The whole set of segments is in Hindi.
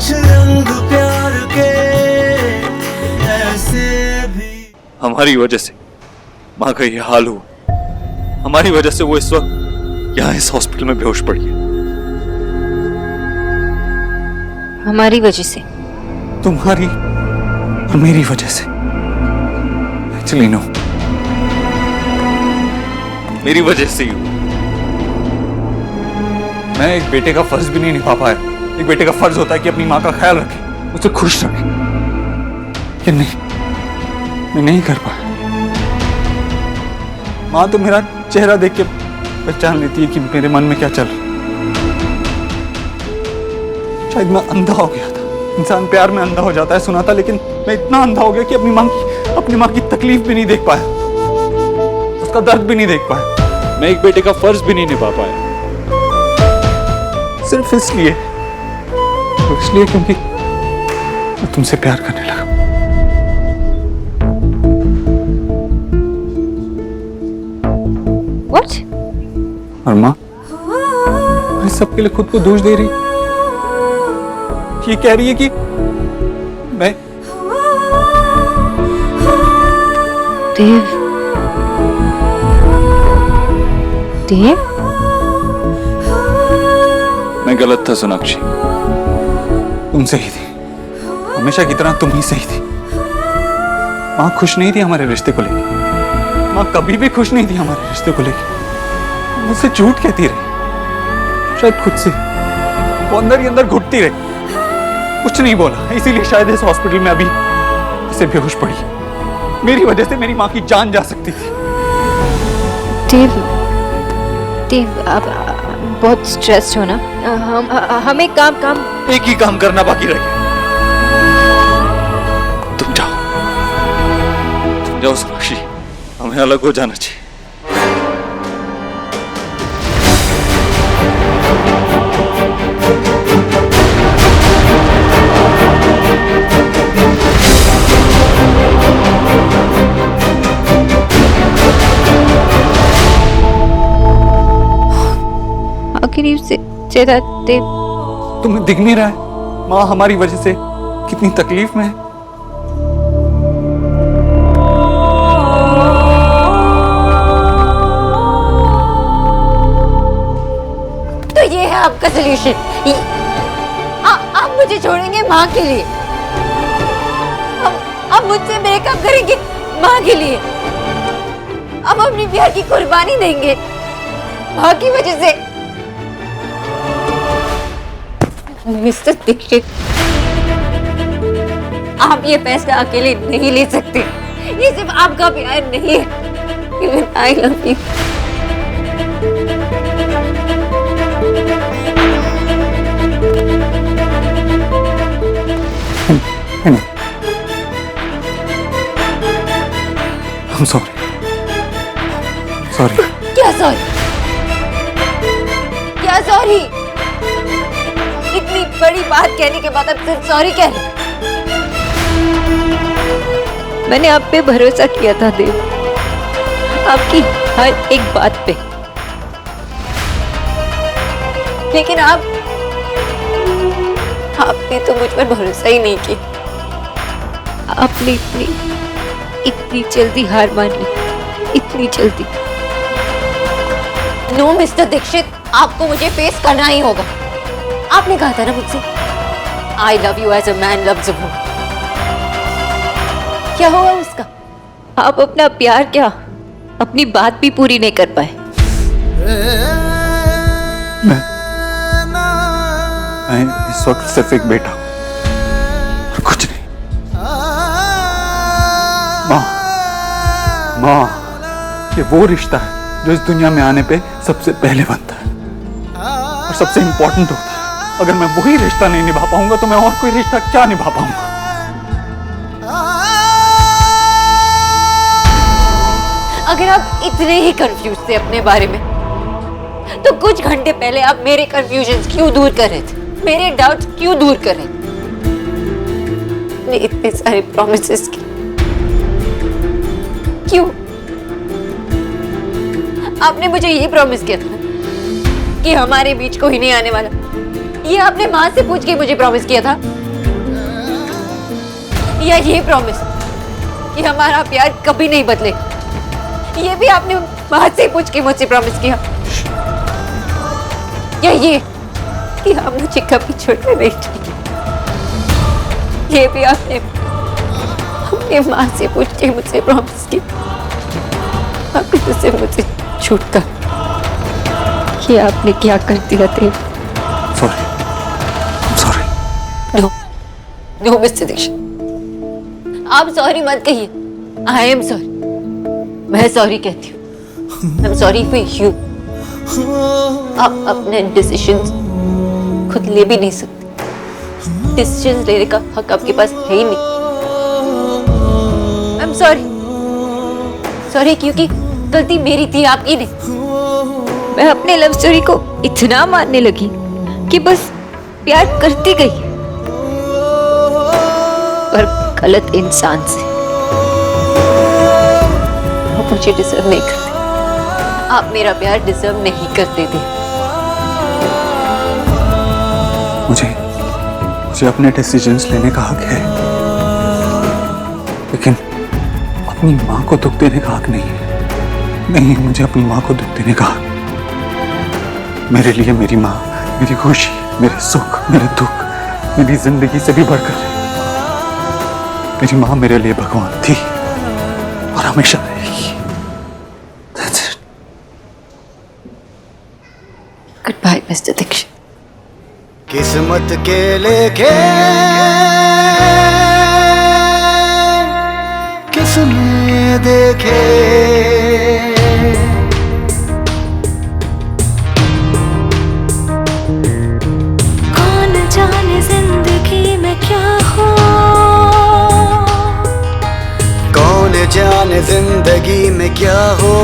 कुछ रंग प्यार के ऐसे भी। हमारी वजह से माँ का ये हाल हुआ, हमारी वजह से वो इस वक्त यहाँ इस हॉस्पिटल में बेहोश पड़ी है। हमारी वजह से? तुम्हारी और मेरी वजह से। एक्चुअली नो, मेरी वजह से ही हुआ। मैं एक बेटे का फर्ज भी नहीं निभा पाया। एक बेटे का फर्ज होता है कि अपनी माँ का ख्याल रखे, उसे खुश रखे, कि नहीं, मैं नहीं कर पाया। माँ तो मेरा चेहरा देख के पहचान लेती है कि मेरे मन में क्या चल रहा है। शायद मैं अंधा हो गया था। इंसान प्यार में अंधा हो जाता है, सुना था, लेकिन मैं इतना अंधा हो गया कि अपनी माँ की तकलीफ भी नहीं देख पाया, उसका दर्द भी नहीं देख पाया। मैं एक बेटे का फर्ज भी नहीं निभा पाया, सिर्फ इसलिए क्योंकि मैं तुमसे प्यार करने लगा। What? और माँ इस सब के लिए खुद को दोष दे रही, ये कह रही है कि मैं देव मैं गलत था सोनाक्षी, तुम सही थी, हमेशा की तरह तुम ही सही थी। माँ खुश नहीं थी हमारे रिश्ते को लेकर, माँ कभी भी खुश नहीं थी हमारे रिश्ते को लेकर। मुझसे झूठ कहती रही, शायद खुद से वो अंदर ही अंदर घुटती रही, कुछ नहीं बोला। इसीलिए शायद इस हॉस्पिटल में अभी इसे बेहोश पड़ी। मेरी वजह से मेरी माँ की जान जा सकती थी। देव आप बहुत स्ट्रेस्ड हो ना। हमें काम एक ही काम करना बाकी रह गया। तुम जाओ सोनाक्षी, हमें अलग हो जाना चाहिए। आखिरी से चेहरा देव तुम्हें दिख नहीं रहा है माँ हमारी वजह से कितनी तकलीफ में है। तो ये है आपका सोल्यूशन? आप मुझे छोड़ेंगे माँ के लिए? अब मुझसे ब्रेकअप करेंगे माँ के लिए? अब अपनी प्यार की कुर्बानी देंगे माँ की वजह से? मिस्टर दीक्षित, आप ये फैसला अकेले नहीं ले सकते। ये सिर्फ आपका प्यार नहीं है, I love you. I'm sorry. क्या सॉरी? क्या सॉरी? इतनी बड़ी बात कहने के बाद अब सिर्फ सॉरी कह रहे? मैंने आप पे भरोसा किया था देव, आपकी हर एक बात पे, लेकिन आपने तो मुझ पर भरोसा ही नहीं किया। आपने इतनी जल्दी हार मान ली, इतनी जल्दी। नो मिस्टर दीक्षित, आपको मुझे फेस करना ही होगा। आपने कहा था ना मुझसे, I love you as a man loves a woman। क्या हुआ उसका? आप अपना प्यार क्या, अपनी बात भी पूरी नहीं कर पाए। मैं इस वक्त सिर्फ एक बेटा हूं और कुछ नहीं। माँ, ये वो रिश्ता है जो इस दुनिया में आने पे सबसे पहले बनता है और सबसे इंपॉर्टेंट होता है। अगर मैं वही रिश्ता नहीं निभा पाऊंगा तो मैं और कोई रिश्ता क्या निभा पाऊंगा? अगर आप इतने ही कंफ्यूज थे अपने बारे में, तो कुछ घंटे पहले आप मेरे कंफ्यूजन क्यों दूर कर रहे थे? मेरे डाउट्स क्यों दूर कर रहे थे? इतने सारे प्रॉमिसेस की क्यों? आपने मुझे ये प्रॉमिस किया था कि हमारे बीच कोई नहीं आने वाला, ये आपने माँ से पूछ के मुझे प्रॉमिस किया था, या ये प्रॉमिस कि हमारा प्यार कभी नहीं बदलेगा, ये भी आपने माँ से पूछ के मुझसे प्रॉमिस किया, या ये कि आप मुझे कभी छोड़ना नहीं चाहिए, ये भी आपने अपने माँ से पूछ के मुझसे प्रॉमिस किया। आपने मुझसे मुझे छूट कर ये आपने क्या कर दिया Dev? Sorry, sorry. No no mister Dikshit, आप सॉरी मत कहिए। आई एम सॉरी, मैं सॉरी कहती हूँ। I am sorry for you. आप अपने डिसीजंस खुद ले भी नहीं सकते, डिसीजंस लेने का हक आपके पास है ही नहीं। आई एम सॉरी, सॉरी क्योंकि गलती मेरी थी, आपकी नहीं। मैं अपने लव स्टोरी को इतना मानने लगी कि बस प्यार करती गई, पर गलत इंसान से। आप मुझे डिजर्व नहीं करते, आप मेरा प्यार डिजर्व नहीं करते थे। मुझे अपने डिसीजंस लेने का हक है, लेकिन अपनी माँ को दुख देने का हक नहीं है। नहीं, मुझे अपनी माँ को दुख देने का हक। मेरे लिए मेरी माँ मेरी खुशी, मेरे सुख, मेरे दुख, मेरी जिंदगी से भी बढ़कर है। मेरी माँ मेरे लिए भगवान थी और हमेशा रहेगी। That's it. Goodbye, Mr. Dixit. किस्मत के लेके किसने देखे, कौन जाने जिंदगी में क्या हो, कौन जाने जिंदगी में क्या हो।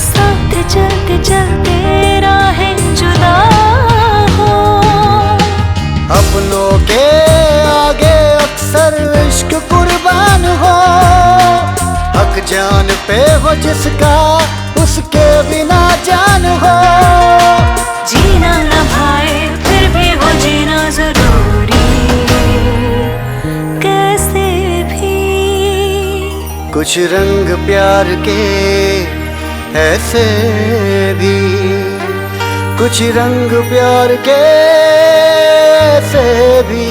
साथ चलते चलते राहें जुदा हो, अपनों के आगे अक्सर इश्क कुर्बान हो। हक जान पे हो जिसका, उसके बिना जान हो। जीना न भाए फिर भी वो जीना जरूरी, कैसे भी। कुछ रंग प्यार के ऐसे भी, कुछ रंग प्यार के ऐसे भी।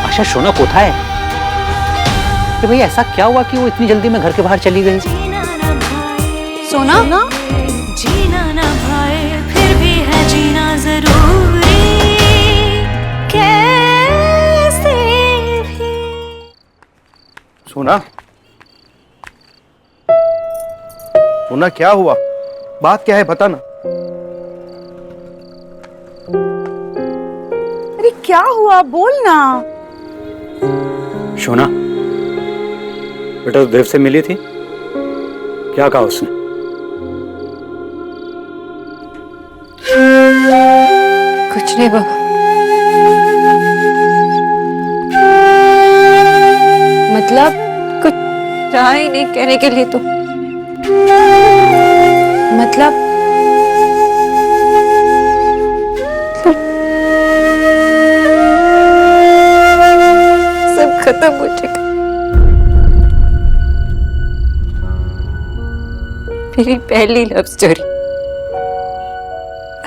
अच्छा सोना कोথায় है? कि भाई ऐसा क्या हुआ कि वो इतनी जल्दी में घर के बाहर चली गई? जीना न भाए, सोना? जीना न भाए फिर भी है जीना जरूरी, कैसे भी। सोना, सोना क्या हुआ? बात क्या है बता ना। अरे क्या हुआ, बोल ना। शोना, बेटा तो देव से मिली थी, क्या कहा उसने? कुछ नहीं बाबा, मतलब कुछ रहा ही नहीं कहने के लिए तो। मतलब सब खत्म हो चुका, मेरी पहली लव स्टोरी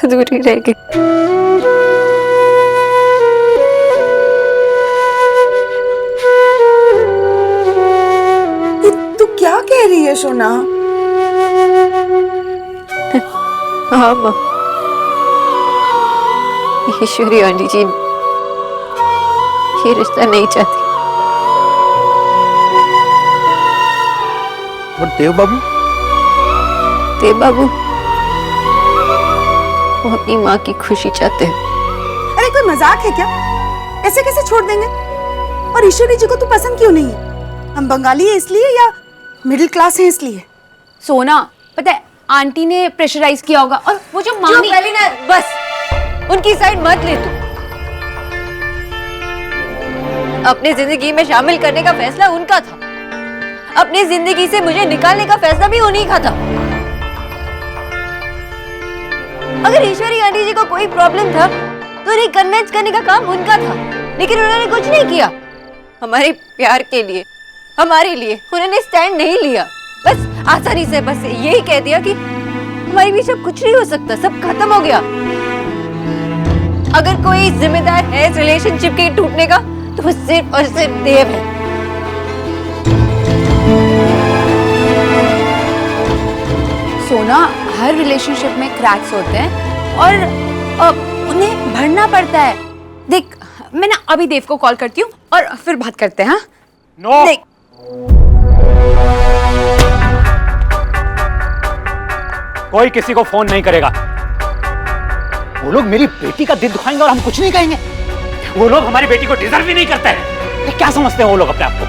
अधूरी रह गई। ये तू क्या कह रही है सोना? हाँ माँ, ईश्वरी आंटी जी ये रिश्ता नहीं चाहती। और देव बाबू? देव बाबू वो अपनी माँ की खुशी चाहते हैं। अरे कोई मजाक है क्या? ऐसे कैसे छोड़ देंगे? और ईश्वरी जी को तू पसंद क्यों नहीं है? हम बंगाली है इसलिए, या मिडिल क्लास है इसलिए। सोना, पता है आंटी ने प्रेशराइज किया होगा, और वो जो मामी। पहले ना बस उनकी साइड मत ले तू। अपनी जिंदगी में शामिल करने का फैसला उनका था, अपनी जिंदगी से मुझे निकालने का फैसला भी उन्हीं का था। अगर ईश्वरी आंटी जी को कोई प्रॉब्लम था तो उन्हें कन्विंस करने का काम उनका था, लेकिन उन्होंने कुछ नहीं किया। हमारे प्यार के लिए, हमारे लिए उन्होंने स्टैंड नहीं लिया। बस आसानी से बस यही कह दिया कि हमारे बीच अब कुछ नहीं हो सकता, सब खत्म हो गया। अगर कोई जिम्मेदार है इस रिलेशनशिप के टूटने का तो वो सिर्फ और सिर्फ देव है। सोना, हर रिलेशनशिप में क्रैक्स होते हैं और उन्हें भरना पड़ता है। देख, मैं ना अभी देव को कॉल करती हूँ और फिर बात करते हैं। हाँ नो। देख, कोई किसी को फोन नहीं करेगा। वो लोग मेरी बेटी का दिल दुखाएंगे और हम कुछ नहीं कहेंगे। वो लोग हमारी बेटी को डिजर्व भी नहीं करते हैं। ये क्या समझते हैं वो लोग अपने आप को?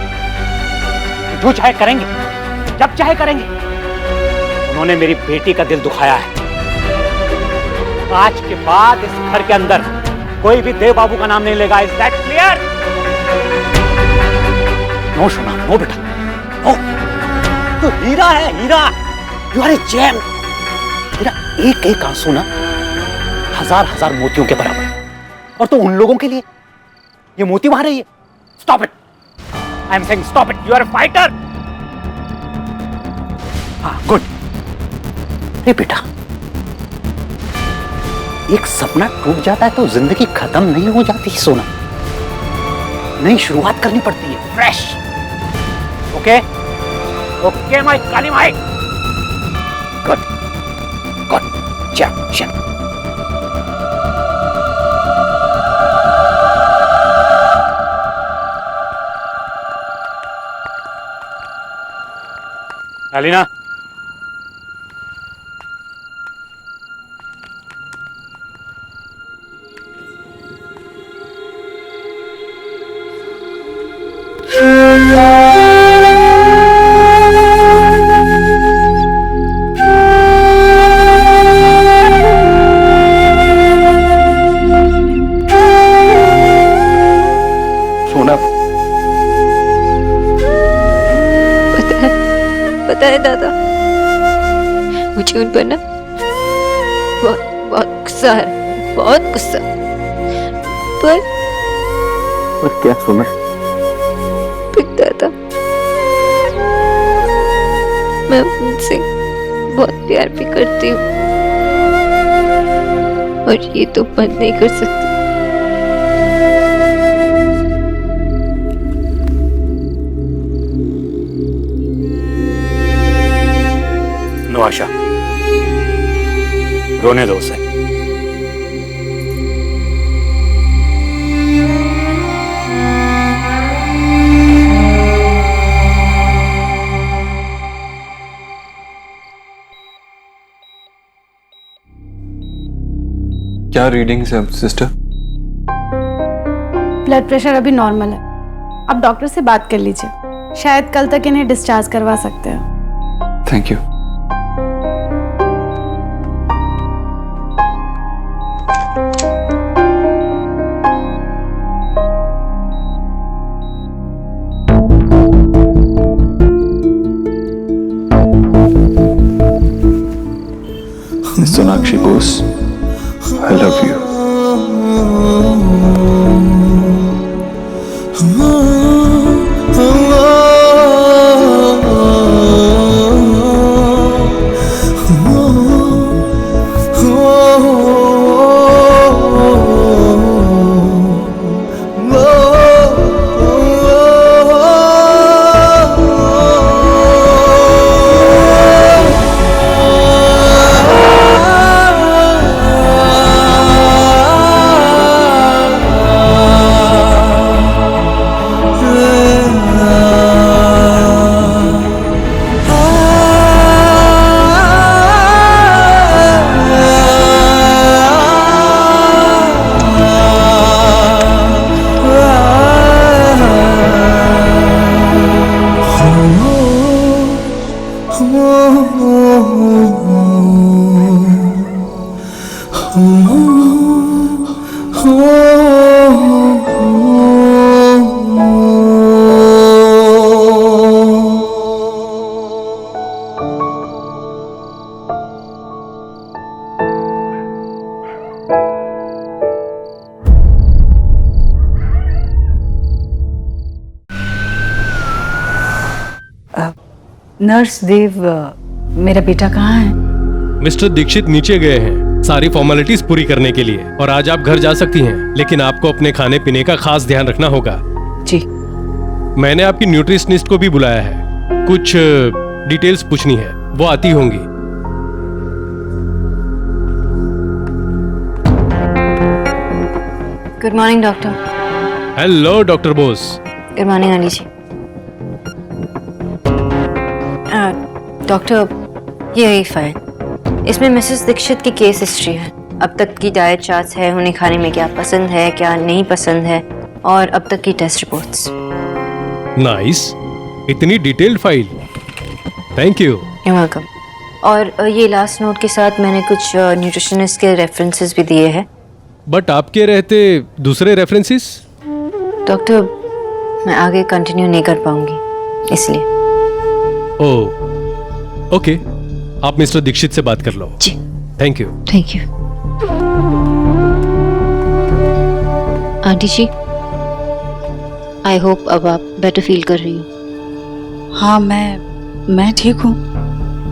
जो चाहे करेंगे, जब चाहे करेंगे। उन्होंने मेरी बेटी का दिल दुखाया है। आज के बाद इस घर के अंदर कोई भी देव बाबू का नाम नहीं लेगा। Is that clear? नो सोना, नो बेटा, नो। तो हीरा है, हीरा। You are a gem. तेरा एक एक आंसू ना हजार हजार मोतियों के बराबर है। और तो उन लोगों के लिए ये मोती बहा रही है। Stop it. I am saying stop it. You are a fighter. हाँ, गुड। अरे बेटा, एक सपना टूट जाता है तो जिंदगी खत्म नहीं हो जाती सोना, नई शुरुआत करनी पड़ती है, fresh. Okay okay my Kali my. Good good. चल चल। अलीना, सोना, पता है दादा, मुझे उन पर ना बहुत बहुत गुस्सा है, बहुत गुस्सा। और क्या सोना? दादा, मैं उनसे बहुत प्यार भी करती हूँ और ये तो बंद नहीं कर सकती। नो आशा, रोने दो उसे। क्या रीडिंग है सिस्टर? ब्लड प्रेशर अभी नॉर्मल है। आप डॉक्टर से बात कर लीजिए, शायद कल तक इन्हें डिस्चार्ज करवा सकते हैं। Thank you. Sonakshi Bose, I love you. Nurse Dev, मेरा बेटा कहाँ है? मिस्टर दीक्षित नीचे गए हैं सारी फॉर्मेलिटीज पूरी करने के लिए, और आज आप घर जा सकती हैं, लेकिन आपको अपने खाने पीने का खास ध्यान रखना होगा। जी। मैंने आपकी न्यूट्रिशनिस्ट को भी बुलाया है, कुछ डिटेल्स पूछनी है, वो आती होंगी। Good morning doctor. Hello doctor Bose. Good morning Ali ji. Doctor, ये रही फाइल। इसमें मिसेस दीक्षित की केस हिस्ट्री है, अब तक की डाइट चार्ट्स है, उन्हें खाने में क्या पसंद है क्या नहीं पसंद है, और अब तक की टेस्ट रिपोर्ट्स। नाइस, इतनी detailed file, thank you. You welcome. और ये लास्ट नोट के साथ मैंने कुछ न्यूट्रिशनिस्ट के रेफरेंसेस भी दिए हैं। बट आपके रहते दूसरे रेफरेंसेस? डॉक्टर, मैं आगे कंटिन्यू नहीं कर पाऊंगी, इसलिए। ओह ओके, आप मिस्टर दीक्षित से बात कर लो। जी। Thank you. Thank you. Aunty ji, I hope अब आप बेटर फील कर रही हो। हाँ, मैं ठीक हूँ,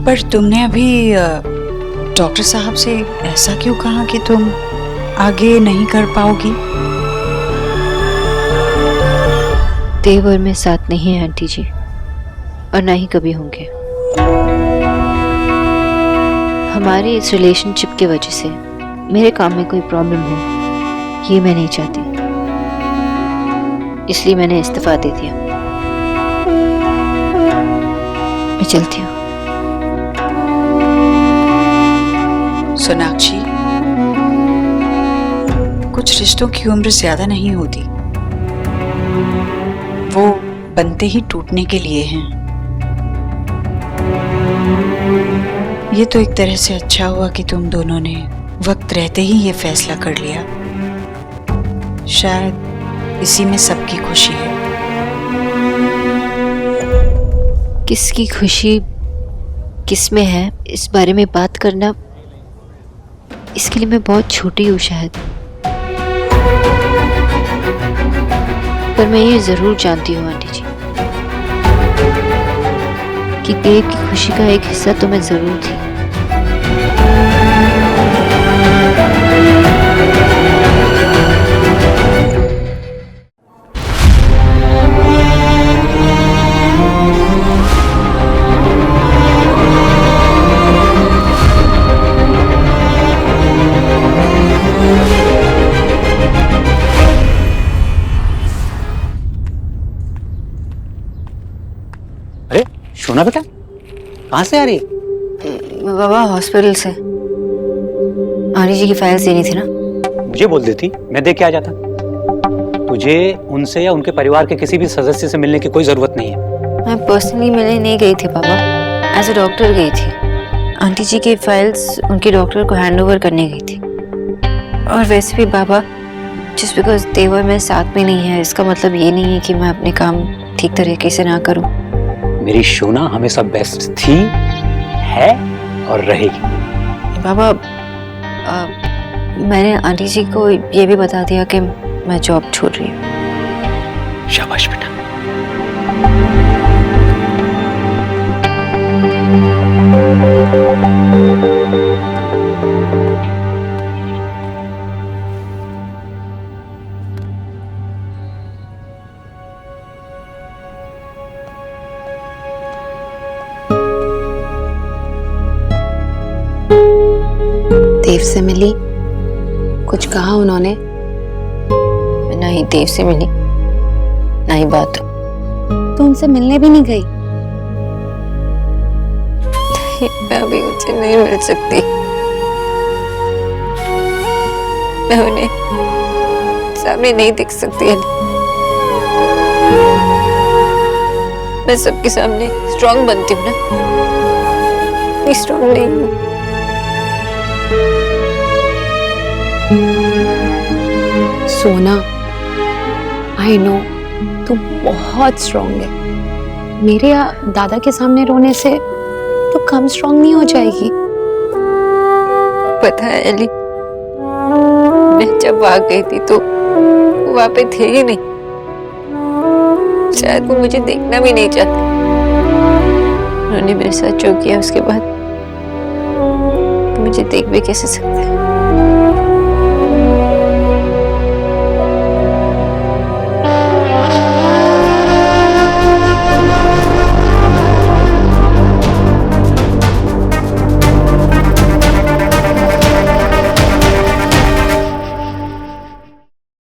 पर तुमने अभी डॉक्टर साहब से ऐसा क्यों कहा कि तुम आगे नहीं कर पाओगी? देव और मैं साथ नहीं है आंटी जी, और ना ही कभी होंगे। हमारे इस रिलेशनशिप की वजह से मेरे काम में कोई प्रॉब्लम हो, ये मैं नहीं चाहती, इसलिए मैंने इस्तीफा दे दिया। मैं चलती हूँ। सोनाक्षी, कुछ रिश्तों की उम्र ज्यादा नहीं होती, वो बनते ही टूटने के लिए हैं। ये तो एक तरह से अच्छा हुआ कि तुम दोनों ने वक्त रहते ही ये फैसला कर लिया। शायद इसी में सबकी खुशी है। किसकी खुशी किस में है, इस बारे में बात करना, इसके लिए मैं बहुत छोटी हूँ शायद। पर मैं ये जरूर जानती हूँ आंटी जी कि देव की खुशी का एक हिस्सा तो मैं जरूर थी। अरे सोना बेटा, कहाँ से आ रही है? बाबा, हॉस्पिटल से। आनी जी की फाइल्स देनी थी ना। मुझे बोल देती, मैं देख के आ जाता। तुझे उनसे या उनके परिवार के किसी भी सदस्य से मिलने की कोई जरूरत नहीं है। मैं पर्सनली मिलने नहीं गई थी पापा, एज अ डॉक्टर गई थी। आंटी जी की फाइल्स उनके डॉक्टर को हैंड ओवर करने गई थी। और वैसे भी बाबा, जस्ट बिकॉज देवर में साथ में नहीं है, इसका मतलब ये नहीं है कि मैं अपने काम ठीक तरीके से ना करूं। मेरी शोना हमेशा बेस्ट थी, है और रहेगी। बाबा, मैंने आंटी जी को ये भी बता दिया कि मैं जॉब छोड़ रही हूँ। शाबाश बेटा। देव से मिली, कुछ कहा उन्होंने? ना ही देव से मिली, ना ही बात। तो उनसे मिलने भी नहीं गई? मैं अभी उनसे नहीं मिल सकती। मैं उन्हें सामने नहीं देख सकती अली। मैं सबके सामने स्ट्रांग बनती हूँ ना, मैं स्ट्रांग नहीं हूँ। सोना, आई नो तू बहुत स्ट्रांग है। मेरे या दादा के सामने रोने से तो कम स्ट्रांग नहीं हो जाएगी। पता है अली, मैं जब आ गई थी तो वो वहां पे थे ही नहीं। शायद वो मुझे देखना भी नहीं चाहते। उन्होंने मेरे साथ जो किया उसके बाद मुझे देख भी कैसे सकते हैं।